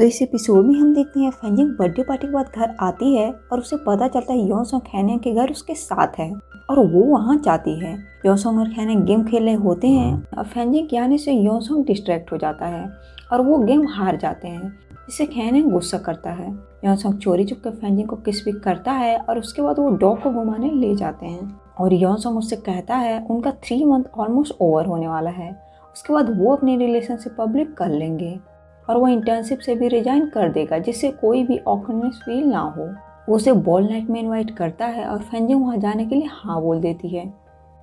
तो इस एपिसोड में हम देखते हैं फैंजिंग बर्थडे पार्टी के बाद घर आती है और उसे पता चलता है योनसोंग खैने के घर उसके साथ है और वो वहाँ जाती है। योनसोंग और खैने गेम खेल रहे होते हैं और फैंजिंग के आने से योनसोंग डिस्ट्रैक्ट हो जाता है और वो गेम हार जाते हैं, जिससे खैने गुस्सा करता है। योनसोंग चोरी छुप कर फैंजिंग को किस भी करता है और उसके बाद वो डॉग को घुमाने ले जाते हैं और योनसोंग उससे कहता है उनका 3 मंथ ऑलमोस्ट ओवर होने वाला है, उसके बाद वो अपनी रिलेशनशिप पब्लिक कर लेंगे और वो इंटर्नशिप से भी रिजाइन कर देगा, जिससे कोई भी ऑकवर्डनेस फील ना हो। वो उसे बॉल नाइट में इनवाइट करता है और फैंजिंग वहाँ जाने के लिए हाँ बोल देती है।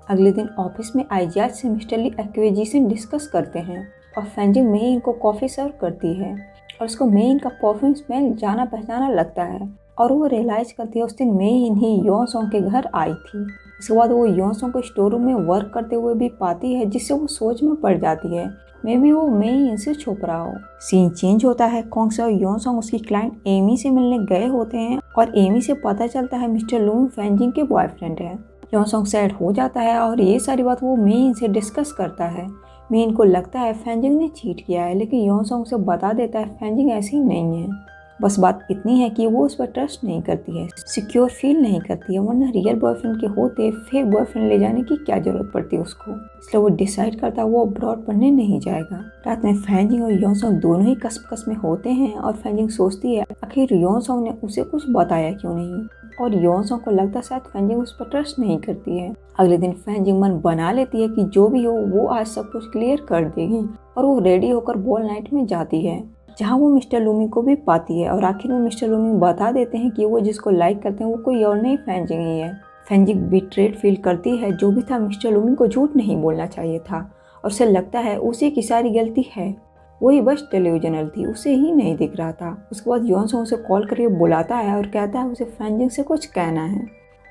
अगले दिन ऑफिस में आइजियाज से मिस्टर ली एक्विजिशन डिस्कस करते हैं और फैंजिंग मेइन को कॉफ़ी सर्व करती है और उसको मेइन का परफ्यूम स्मेल जाना पहचाना लगता है और वो रियलाइज़ करती है उस दिन मेइन ही योनसोंग के घर आई थी। इसके बाद वो योनसोंग को स्टोर रूम में वर्क करते हुए भी पाती है, जिससे वो सोच में पड़ जाती है मे भी वो मेइन से छुप रहा हो। सीन चेंज होता है। कोंग से और योनसोंग उसकी क्लाइंट एमी से मिलने गए होते हैं और एमी से पता चलता है मिस्टर लूंग फैंजिंग के बॉयफ्रेंड है। योनसोंग सैड हो जाता है और ये सारी बात वो मेइन से डिस्कस करता है। मेइन को लगता है फैंजिंग ने चीट किया है, लेकिन योनसोंग उसे बता देता है फैंजिंग ऐसी नहीं है। बस बात इतनी है कि वो उस पर ट्रस्ट नहीं करती है, सिक्योर फील नहीं करती है, वरना रियल बॉयफ्रेंड के होते फेक बॉयफ्रेंड ले जाने की क्या जरूरत पड़ती है उसको। इसलिए वो डिसाइड करता है वो अब्रॉड पढ़ने नहीं जाएगा। रात में फैंजिंग और योनसोंग दोनों ही कस में होते हैं और फैंजिंग सोचती है आखिर योनसोंग ने उसे कुछ बताया क्यों नहीं, और योनसोंग को लगता शायद फैंजिंग उस पर ट्रस्ट नहीं करती है। अगले दिन फैंजिंग मन बना लेती है कि जो भी हो वो आज सब कुछ क्लियर कर देगी और वो रेडी होकर बॉल नाइट में जाती है, जहाँ वो मिस्टर लूमी को भी पाती है और आखिर में मिस्टर लूमी बता देते हैं कि वो जिसको लाइक करते हैं वो कोई और नहीं फैंजिंग ही है। फैंजिंग बिट्रेड फील करती है, जो भी था मिस्टर लूमी को झूठ नहीं बोलना चाहिए था और उसे लगता है उसी की सारी गलती है, वही बस टेलीविजनल थी, उसे ही नहीं दिख रहा था। उसके बाद योनसोंग उसे कॉल करके बुलाता है और कहता है उसे फैंजिंग से कुछ कहना है।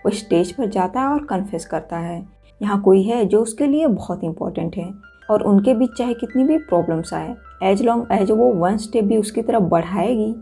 वो स्टेज पर जाता है और कन्फेस करता है यहाँ कोई है जो उसके लिए बहुत इंपॉर्टेंट है और उनके बीच चाहे कितनी भी प्रॉब्लम्स आए, एज लॉन्ग एज वो 1 स्टेप भी उसकी तरफ बढ़ाएगी,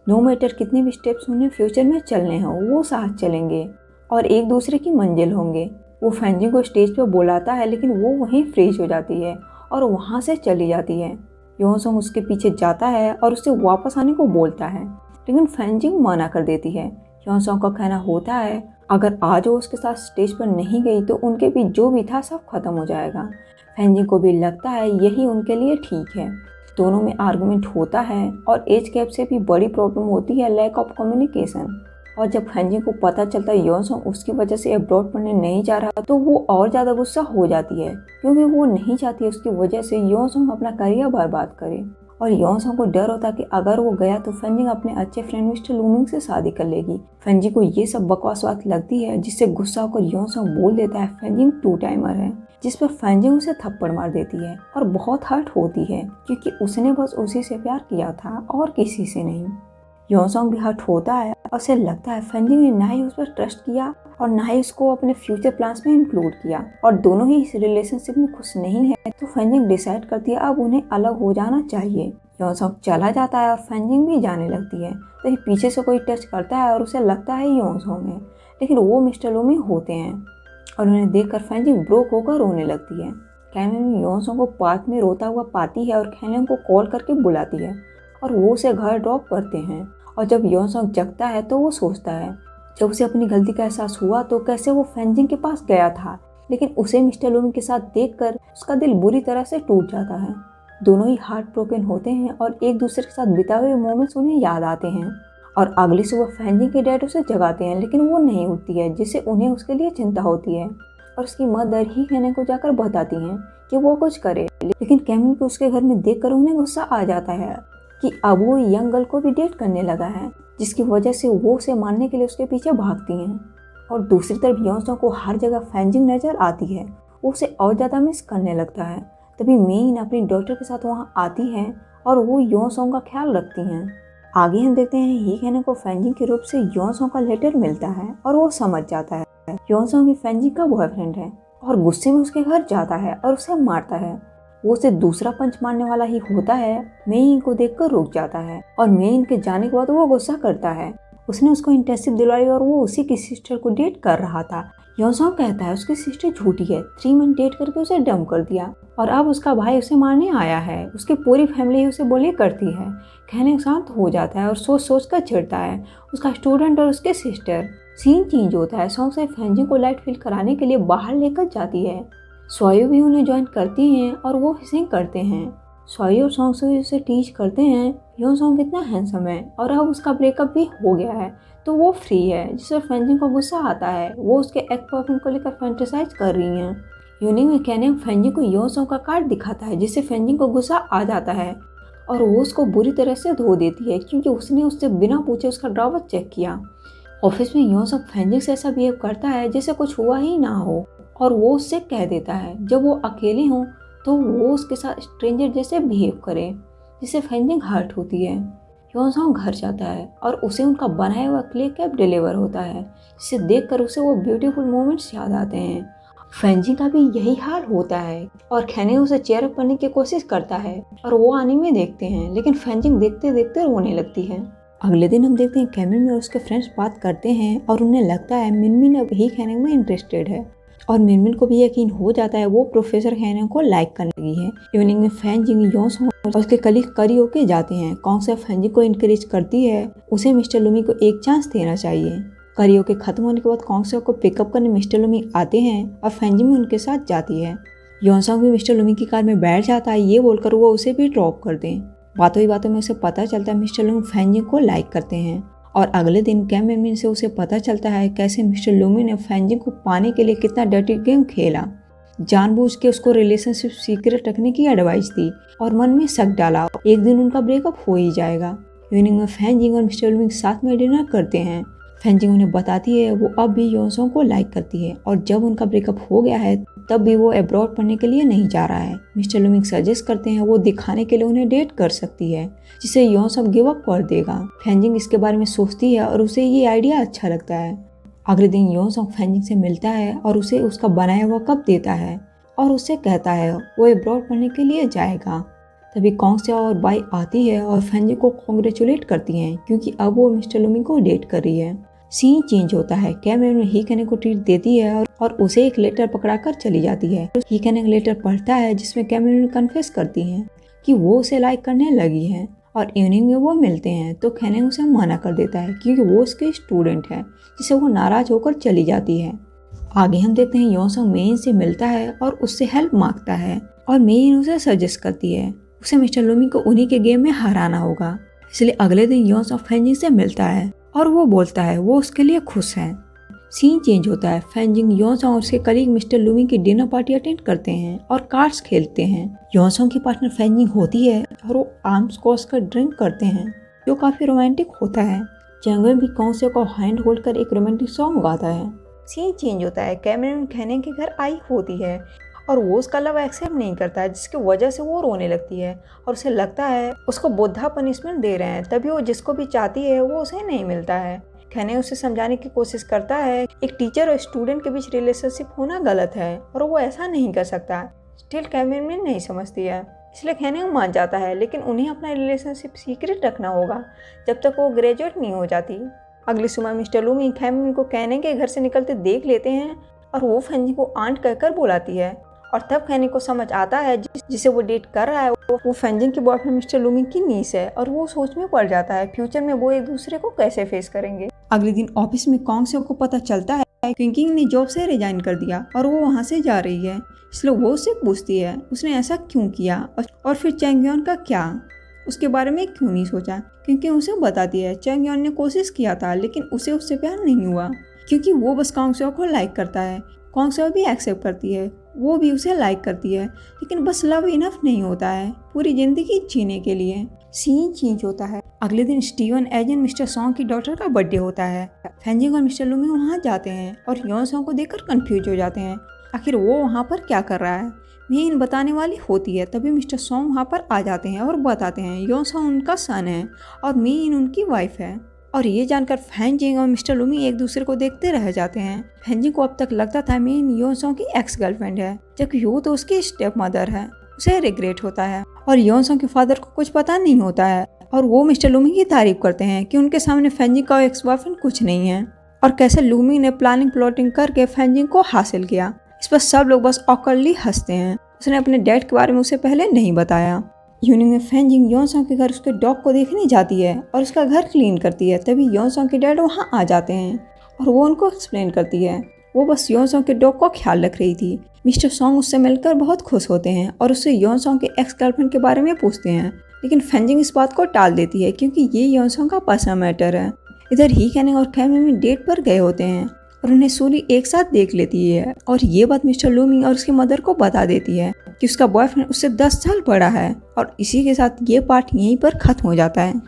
नो मैटर कितने भी स्टेप्स उन्हें फ्यूचर में चलने हों वो साथ चलेंगे और एक दूसरे की मंजिल होंगे। वो फैंजिंग को स्टेज पर बुलाता है, लेकिन वो वहीं फ्रीज हो जाती है और वहाँ से चली जाती है। योनसोंग उसके पीछे जाता है और उसे वापस आने को बोलता है, लेकिन फैंजिंग मना कर देती है। योनसोंग का कहना होता है अगर आज वो उसके साथ स्टेज पर नहीं गई तो उनके बीच जो भी था सब खत्म हो जाएगा। फैंजिंग को भी लगता है यही उनके लिए ठीक है। दोनों में आर्गुमेंट होता है और एज गैप से भी बड़ी प्रॉब्लम होती है लैक ऑफ कम्युनिकेशन। और जब फैंजिंग को पता चलता है योनसोंग उसकी वजह से अब्रॉड पढ़ने नहीं जा रहा तो वो और ज़्यादा गुस्सा हो जाती है, क्योंकि वो नहीं चाहती उसकी वजह से योनसोंग अपना करियर बर्बाद करे। और योनसोंग को डर होता कि अगर वो गया तो फैंजिंग अपने अच्छे फ्रेंड मिस्टर लूमिंग से शादी कर लेगी। फैंजिंग को ये सब बकवास बात लगती है, जिससे गुस्सा होकर योनसोंग बोल देता है फैंजिंग 2 टाइमर है, जिस पर फैंजिंग उसे थप्पड़ मार देती है और बहुत हर्ट होती है, क्योंकि उसने बस उसी से प्यार किया था और किसी से नहीं। योनसोंग भी हर्ट होता है और उसे लगता है फैंजिंग ने ना ही उस पर ट्रस्ट किया और ना ही उसको अपने फ्यूचर प्लान्स में इंक्लूड किया और दोनों ही इस रिलेशनशिप में खुश नहीं है। तो फैंजिंग डिसाइड करती है अब उन्हें अलग हो जाना चाहिए। योनसोंग चला जाता है और फैंजिंग भी जाने लगती है, तो पीछे से कोई टच करता है और उसे लगता है योनसोंग है, लेकिन वो मिस्टर लूमी होते हैं और उन्हें देखकर फैंजिंग ब्रोक होकर रोने लगती है। कैमिन योनसोंग को पार्क में रोता हुआ पाती है और खैनन को कॉल करके बुलाती है और वो उसे घर ड्रॉप करते हैं। और जब योनसोंग जगता है तो वो सोचता है जब उसे अपनी गलती का एहसास हुआ तो कैसे वो फैंजिंग के पास गया था, लेकिन उसे मिस्टर लूमी के साथ देखकर उसका दिल बुरी तरह से टूट जाता है। दोनों ही हार्ट ब्रोकन होते हैं और एक दूसरे के साथ बिताए हुए मोमेंट्स उन्हें याद आते हैं और अगली सुबह फैंजिंग के डैड उसे जगाते हैं, लेकिन वो नहीं उठती है, जिससे उन्हें उसके लिए चिंता होती है और उसकी मदर ही कहने को जाकर बताती हैं कि वो कुछ करे, लेकिन कैमिन को उसके घर में देखकर उन्हें गुस्सा आ जाता है कि अब वो यंग गर्ल को भी डेट करने लगा है, जिसकी वजह से वो उसे मारने के लिए उसके पीछे भागती हैं। और दूसरी तरफ योनसोंग को हर जगह फैंजिंग नजर आती है, वो उसे और ज़्यादा मिस करने लगता है। तभी मेइन अपनी डॉक्टर के साथ वहाँ आती है और वो योनसोंग का ख्याल रखती हैं। आगे हम देखते हैं ही कहने को फैंजिंग के रूप से योनसोंग का लेटर मिलता है और वो समझ जाता है योनसोंग ही फैंजिंग का बॉयफ्रेंड है और गुस्से में उसके घर जाता है और उसे मारता है। वो उसे दूसरा पंच मारने वाला ही होता है। मेइन को देखकर रुक जाता है और मेइन के जाने के बाद वो गुस्सा करता है उसने उसको इंटर्नशिप दिलवाई और वो उसी की सिस्टर को डेट कर रहा था। योनसोंग कहता है उसकी सिस्टर झूठी है, 3 मंथ डेट करके उसे डंप कर दिया और अब उसका भाई उसे मारने आया है। उसकी पूरी फैमिली उसे बुली करती है। कहने शांत हो जाता है और सोच सोच कर चिढ़ता है, उसका स्टूडेंट और उसके सिस्टर। सीन चेंज होता है। सॉन्ग से फैंजिंग को लाइट फील कराने के लिए बाहर लेकर जाती है। सोयू भी उन्हें ज्वाइन करती हैं और वो फिशिंग करते हैं। सोयू और सॉन्ग से उसे टीच करते हैं योनसोंग कितना हैंडसम है और अब उसका ब्रेकअप भी हो गया है तो वो फ्री है, जिससे फैंजिंग को गुस्सा आता है। वो उसके एक्स बॉयफ्रेंड को लेकर फैंटेसाइज कर रही हैं। यूनिंग में कहने फैंजिंग को योनसोंग का कार्ड दिखाता है, जिससे फैंजिंग को गुस्सा आ जाता है और वो उसको बुरी तरह से धो देती है क्योंकि उसने उससे बिना पूछे उसका ड्रावर चेक किया। ऑफिस में योनसोंग फैंजिंग से ऐसा बिहेव करता है जैसे कुछ हुआ ही ना हो और वो उससे कह देता है जब वो अकेले हों तो वो उसके साथ स्ट्रेंजर जैसे बिहेव करे, जिससे फैंजिंग हर्ट होती है। योनसोंग घर जाता है और उसे उनका बनाया हुआ क्ले कैप डिलीवर होता है, जिसे देखकर उसे वो ब्यूटीफुल मोमेंट्स याद आते हैं। फैंजिंग का भी यही हाल होता है और खैने उसे चेयर अप करने की कोशिश करता है और वो एनीमे देखते हैं, लेकिन फैंजिंग देखते देखते रोने लगती है। अगले दिन हम देखते हैं कैमिन और उसके फ्रेंड्स बात करते हैं और उन्हें लगता है मिनमिन अब ही खैने में इंटरेस्टेड है और मिनमिन को भी यकीन हो जाता है वो प्रोफेसर खैने को लाइक करने लगी है। इवनिंग में फैंजिंग योनसोंग और उसके कलीग करियो के जाते हैं। कॉन्ग से फैंजिंग को इनकरेज करती है उसे मिस्टर लूमी को एक चांस देना चाहिए। करियो के खत्म होने के बाद कॉन्ग से को पिकअप करने मिस्टर लूमी आते हैं और फैंजिंग भी उनके साथ जाती है। योनसोंग भी मिस्टर लूमी की कार में बैठ जाता है, ये बोलकर वो उसे भी ड्रॉप कर दें। बातों ही बातों में उसे पता चलता है मिस्टर लूमी फैंजिंग को लाइक करते हैं और अगले दिन कैमिन से उसे पता चलता है कैसे मिस्टर लूमी ने फैंजिंग को पाने के लिए कितना डर्टी गेम खेला, जानबूझ के उसको रिलेशनशिप सीक्रेट रखने की एडवाइस दी और मन में शक डाला एक दिन उनका ब्रेकअप हो ही जाएगा। इवनिंग में फैंजिंग और मिस्टर लूमी साथ में डिनर करते हैं। फैंजिंग उन्हें बताती है वो अब भी योनसोंग को लाइक करती है और जब उनका ब्रेकअप हो गया है तब भी वो अब्रॉड पढ़ने के लिए नहीं जा रहा है। मिस्टर लूमिंग सजेस्ट करते हैं वो दिखाने के लिए उन्हें डेट कर सकती है, जिसे योनसोंग गिव अप कर देगा। फैंजिंग इसके बारे में सोचती है और उसे ये आइडिया अच्छा लगता है। अगले दिन योनसोंग फैंजिंग से मिलता है और उसे उसका बनाया हुआ कप देता है और उससे कहता है वो अब्रॉड पढ़ने के लिए जाएगा। तभी कॉन्ग से और बाई आती है और फैंजिंग को कॉन्ग्रेचुलेट करती हैं क्योंकि अब वो मिस्टर लूमिंग को डेट कर रही है। सीन चेंज होता है। कैमिन ही कहने को ट्रीट देती है और उसे एक लेटर पकड़ाकर चली जाती है। ही कहने लेटर पढ़ता है जिसमें कैमिन कन्फेस करती है कि वो उसे लाइक करने लगी है और इवनिंग में वो मिलते हैं तो कहने उसे मना कर देता है क्योंकि वो उसके स्टूडेंट है, जिससे वो नाराज होकर चली जाती है। आगे हम देखते हैं योनसोंग मेइन से मिलता है और उससे हेल्प मांगता है और मेइन उसे सजेस्ट करती है उसे मिस्टर लूमी को उन्हीं के गेम में हराना होगा। इसलिए अगले दिन योनसोंग फैंजिंग से मिलता है और वो बोलता है वो उसके लिए खुश है। सीन चेंज होता है। फैंजिंग योनसोंग और उसके कलीग मिस्टर लूमी की डिनर पार्टी अटेंड करते हैं और कार्ड्स खेलते हैं। योनसोंग की पार्टनर फैंजिंग होती है और वो आर्म्स क्रॉस कर ड्रिंक करते हैं जो काफी रोमांटिक होता है। जंगल भी कॉन्ग से को हैंड होल्ड कर एक रोमांटिक सॉन्ग गाता है। सीन चेंज होता है। कैमरन खैने के घर आई होती है और वो उसका लव एक्सेप्ट नहीं करता है, जिसकी वजह से वो रोने लगती है और उसे लगता है उसको बुद्धा पनिशमेंट दे रहे हैं। तभी वो जिसको भी चाहती है वो उसे नहीं मिलता है। खैने उसे समझाने की कोशिश करता है एक टीचर और स्टूडेंट के बीच रिलेशनशिप होना गलत है और वो ऐसा नहीं कर सकता। स्टिल कैमरन नहीं समझती है, इसलिए खैने मान जाता है, लेकिन उन्हें अपना रिलेशनशिप सीक्रेट रखना होगा जब तक वो ग्रेजुएट नहीं हो जाती। अगली सुबह मिस्टर लूमी कैमरन को कहने के घर से निकलते देख लेते हैं और वो फैंजिंग को आंट कहकर बुलाती है और तब खैने को समझ आता है जिसे वो डेट कर रहा है वो फैंजिंग के बॉयफ्रेंड मिस्टर लूमी की नीस है और वो सोच में पड़ जाता है फ्यूचर में वो एक दूसरे को कैसे फेस करेंगे। अगले दिन ऑफिस में कॉन्ग से को पता चलता है क्विंकिंग ने जॉब से रिजाइन कर दिया और वो वहाँ से जा रही है, इसलिए वो उससे पूछती है उसने ऐसा क्यों किया और फिर चैंगयोन का क्या, उसके बारे में क्यों नहीं सोचा। क्योंकि उसे बताती है चैंगयोन ने कोशिश किया था लेकिन उसे उससे प्यार नहीं हुआ क्योंकि वो बस कॉन्ग से को लाइक करता है। कॉन्ग से भी एक्सेप्ट करती है, वो भी उसे लाइक करती है, लेकिन बस लव इनफ नहीं होता है पूरी जिंदगी जीने के लिए। सीन चेंज होता है। अगले दिन स्टीवन एजेंट मिस्टर सॉन्ग की डॉटर का बर्थडे होता है। फैंजिंग और मिस्टर लूमी वहाँ जाते हैं और योन सॉन्ग को देखकर कंफ्यूज हो जाते हैं आखिर वो वहाँ पर क्या कर रहा है। मेन बताने वाली होती है, तभी मिस्टर सॉन्ग वहाँ पर आ जाते हैं और बताते हैं योन सॉन्ग उनका सन है और मेन उनकी वाइफ है। और ये जानकर फैंजिंग और मिस्टर लूमी एक दूसरे को देखते रह जाते हैं। फैंजिंग को अब तक लगता था मेन योनसोंग की एक्स गर्लफ्रेंड है, जबकि वो तो उसकी स्टेप मदर है। उसे रिग्रेट होता है और योनसोंग के फादर को कुछ पता नहीं होता है। और वो मिस्टर लूमिंग की तारीफ करते हैं कि उनके सामने फैंजिंग का एक्स बॉयफ्रेंड कुछ नहीं है और कैसे लूमिंग ने प्लॉटिंग करके फैंजिंग को हासिल किया। इस पर सब लोग बस ऑकवर्डली हंसते हैं। उसने अपने डैड के बारे में उसे पहले नहीं बताया। इवनिंग में फैंजिंग योनसोंग के घर उसके डॉग को देखने जाती है और उसका घर क्लीन करती है। तभी योनसोंग के डैड वहाँ आ जाते हैं और वो उनको एक्सप्लेन करती है वो बस योनसोंग के डॉग का ख्याल रख रही थी। मिस्टर सॉन्ग उससे मिलकर बहुत खुश होते हैं और उससे योनसोंग के एक्स गर्लफ्रेंड के बारे में पूछते हैं, लेकिन फैंजिंग इस बात को टाल देती है क्योंकि ये योनसोंग का पर्सनल मैटर है। इधर ही कैनिंग और फैमिली डेट पर गए होते हैं और उन्हें सूली एक साथ देख लेती है और ये बात मिस्टर लूमिंग और उसकी मदर को बता देती है कि उसका बॉयफ्रेंड उससे 10 साल बड़ा है। और इसी के साथ ये पार्ट यहीं पर खत्म हो जाता है।